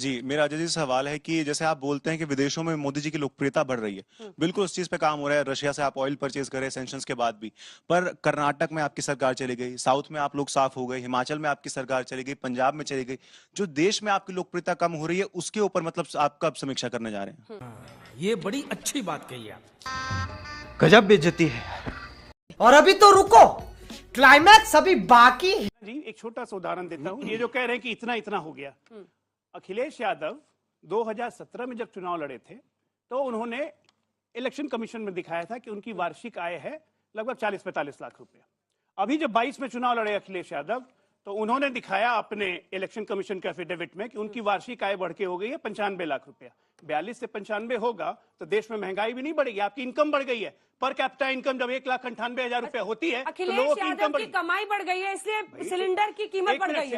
जी, मेरा अजय जी से सवाल है कि जैसे आप बोलते हैं कि विदेशों में मोदी जी की लोकप्रियता बढ़ रही है, बिल्कुल उस चीज पे काम हो रहा है। रशिया से आप ऑयल परचेज करें सैंक्शंस के बाद भी, पर कर्नाटक में आपकी सरकार चली गई, साउथ में आप लोग साफ हो गए, हिमाचल में आपकी सरकार चली गई, पंजाब में चली गई। जो देश में आपकी लोकप्रियता कम हो रही है उसके ऊपर मतलब आप कब समीक्षा करने जा रहे हैं? ये बड़ी अच्छी बात कही आप। गजब बेइज्जती है। और अभी तो रुको, क्लाइमैक्स अभी बाकी है। जी एक छोटा सा उदाहरण देता हूँ। ये जो कह रहे हैं कि इतना इतना हो गया, अखिलेश यादव 2017 में जब चुनाव लड़े थे तो उन्होंने इलेक्शन कमीशन में दिखाया था कि उनकी वार्षिक आय है लगभग 40-45 लाख रुपया। अभी जब 22 में चुनाव लड़े अखिलेश यादव तो उन्होंने दिखाया अपने इलेक्शन कमीशन के एफिडेविट में कि उनकी वार्षिक आय बढ़ के हो गई है 95 लाख रुपया। 42 से 95 होगा तो देश में महंगाई भी नहीं बढ़ेगी, आपकी इनकम बढ़ गई है। पर कैपिटा इनकम जब 1,98,000 रुपया होती है तो लोगों की इनकम की कमाई बढ़ गई है, इसलिए सिलेंडर की कीमत बढ़ गई है।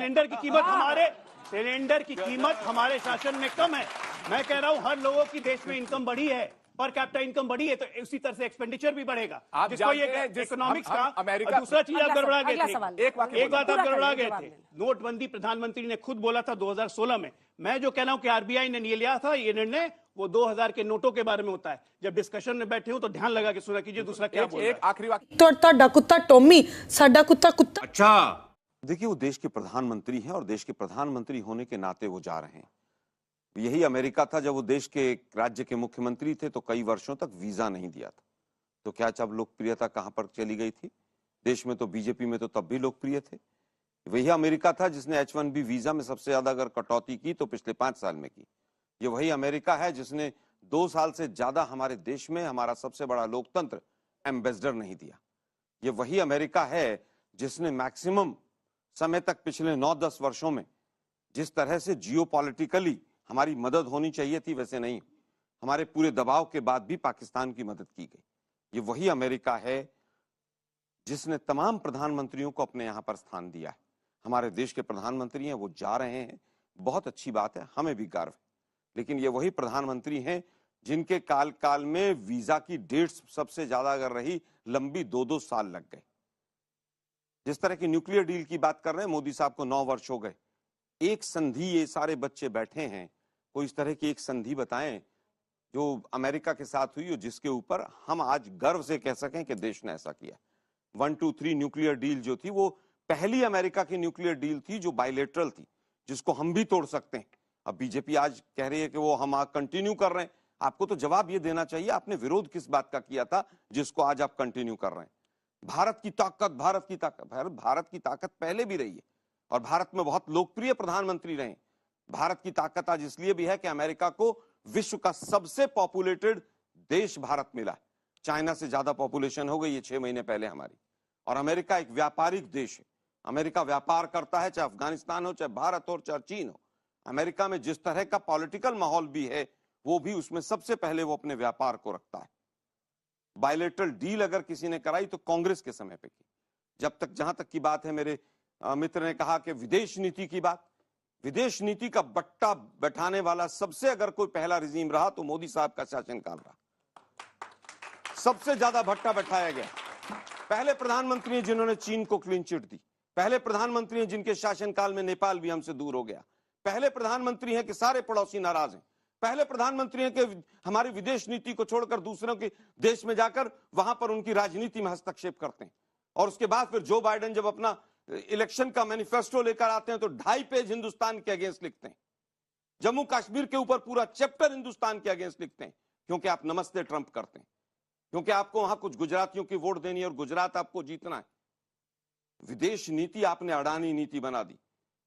सिलेंडर की कीमत हमारे शासन में कम है। मैं कह रहा हूँ हर लोगों की देश में इनकम बढ़ी है, पर कैपिटा इनकम बढ़ी है, तो उसी तरह से एक्सपेंडिचर भी बढ़ेगा। जिसको ये इकोनॉमिक्स का अमेरिका, दूसरा चीज आप गड़बड़ा गए थे। एक बात आप गड़बड़ा गए थे। नोटबंदी प्रधानमंत्री ने खुद बोला था 2016 में। मैं जो कह रहा हूं कि आरबीआई ने ये लिया था, ये निर्णय वो 2000 के नोटों के बारे में होता है। जब डिस्कशन में बैठे हो तो ध्यान लगा के सुना कीजिए दूसरा क्या बोल रहा है। एक आखिरी वाक्य। तो कुत्ता टॉमी, साडा कुत्ता कुत्ता। अच्छा, देखिए वो देश के प्रधानमंत्री हैं और देश के प्रधानमंत्री होने के नाते वो जा रहे हैं। यही अमेरिका था जब वो देश के राज्य के मुख्यमंत्री थे तो कई वर्षों तक वीजा नहीं दिया था। तो क्या जब लोकप्रियता कहां पर चली गई थी? देश में तो बीजेपी में तो तब भी लोकप्रिय थे। वही अमेरिका था जिसने H1B वीजा में सबसे ज्यादा अगर कटौती की तो पिछले 5 साल में की। ये वही अमेरिका है जिसने 2 साल से ज्यादा हमारे देश में हमारा सबसे बड़ा लोकतंत्र एम्बेसडर नहीं दिया। ये वही अमेरिका है जिसने मैक्सिमम समय तक पिछले 9-10 वर्षों में जिस तरह से जियोपॉलिटिकली हमारी मदद होनी चाहिए थी वैसे नहीं, हमारे पूरे दबाव के बाद भी पाकिस्तान की मदद की गई। ये वही अमेरिका है जिसने तमाम प्रधानमंत्रियों को अपने यहां पर स्थान दिया है। हमारे देश के प्रधानमंत्री हैं, वो जा रहे हैं, बहुत अच्छी बात है, हमें भी गर्व है। लेकिन ये वही प्रधानमंत्री हैं जिनके काल में वीजा की डेट्स सबसे ज्यादा अगर रही लंबी 2-2 साल लग गए। जिस तरह की न्यूक्लियर डील की बात कर रहे हैं, मोदी साहब को 9 वर्ष हो गए। एक संधि, ये सारे बच्चे बैठे हैं, कोई इस तरह की एक संधि बताएं जो अमेरिका के साथ हुई हो जिसके ऊपर हम आज गर्व से कह सकें कि देश ने ऐसा किया। 1, 2, 3 न्यूक्लियर डील जो थी वो पहली अमेरिका की न्यूक्लियर डील थी जो बायलेटरल थी, जिसको हम भी तोड़ सकते हैं। अब बीजेपी आज कह रही है कि वो हम कंटिन्यू कर रहे हैं। आपको तो जवाब ये देना चाहिए आपने विरोध किस बात का किया था जिसको आज आप कंटिन्यू कर रहे हैं। भारत की ताकत पहले भी रही है और भारत में बहुत लोकप्रिय प्रधानमंत्री रहे। भारत की ताकत आज इसलिए भी है कि अमेरिका को विश्व का सबसे पॉपुलेटेड देश भारत मिला है। चाइना से ज्यादा पॉपुलेशन हो गई है 6 महीने पहले हमारी। और अमेरिका एक व्यापारिक देश है। अमेरिका व्यापार करता है, चाहे अफगानिस्तान हो, चाहे भारत हो, चाहे चीन हो। अमेरिका में जिस तरह का पॉलिटिकल माहौल भी है वो भी उसमें सबसे पहले वो अपने व्यापार को रखता है। बायलेटरल डील अगर किसी ने कराई तो कांग्रेस के समय पे की। जहां तक की बात है, मेरे मित्र ने कहा कि विदेश नीति की बात, विदेश नीति का बट्टा बैठाने वाला सबसे अगर कोई पहला रिजीम रहा तो मोदी साहब का शासनकाल रहा। सबसे ज्यादा भट्टा बैठाया गया। पहले प्रधानमंत्री हैं जिन्होंने चीन को क्लीन चिट दी। पहले प्रधानमंत्री हैं जिनके शासनकाल में नेपाल भी हमसे दूर हो गया। पहले प्रधानमंत्री हैं कि सारे पड़ोसी नाराज हैं। पहले प्रधानमंत्री हैं कि हमारी विदेश नीति को छोड़कर दूसरों के देश में जाकर वहां पर उनकी राजनीति में हस्तक्षेप करते हैं। और उसके बाद फिर जो बाइडेन जब अपना इलेक्शन का मैनिफेस्टो लेकर आते हैं तो 2.5 पेज हिंदुस्तान के अगेंस्ट लिखते हैं। जम्मू कश्मीर के ऊपर पूरा चैप्टर हिंदुस्तान के अगेंस्ट लिखते हैं, क्योंकि आप नमस्ते ट्रंप करते हैं, क्योंकि आपको वहां कुछ गुजरातियों की वोट देनी है और गुजरात आपको जीतना है। विदेश नीति आपने अडानी नीति बना दी।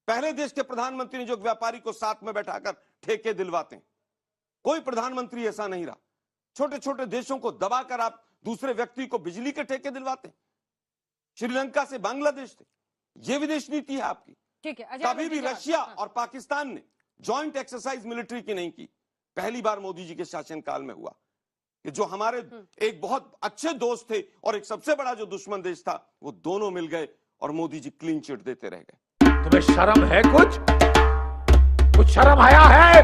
पहले देश के प्रधानमंत्री जो व्यापारी को साथ में बैठाकर ठेके दिलवाते हैं, कोई प्रधानमंत्री ऐसा नहीं रहा। छोटे छोटे देशों को दबाकर आप दूसरे व्यक्ति को बिजली के ठेके दिलवाते हैं। श्रीलंका से बांग्लादेश थे। ये विदेश नीति है आपकी। ठीक है, कभी भी रशिया और पाकिस्तान ने जॉइंट एक्सरसाइज मिलिट्री की नहीं की। पहली बार मोदी जी के शासनकाल में हुआ कि जो हमारे एक बहुत अच्छे दोस्त थे और एक सबसे बड़ा जो दुश्मन देश था, वो दोनों मिल गए और मोदी जी क्लीन चिट देते रह गए। तुम्हें शर्म है? कुछ शर्म आया है?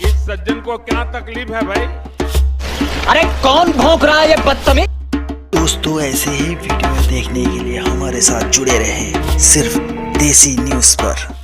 इस सज्जन को क्या तकलीफ है भाई? अरे कौन भौंक रहा है ये बदतमीज? दोस्तों, ऐसे ही वीडियो देखने के लिए हमारे साथ जुड़े रहें सिर्फ देसी न्यूज़ पर।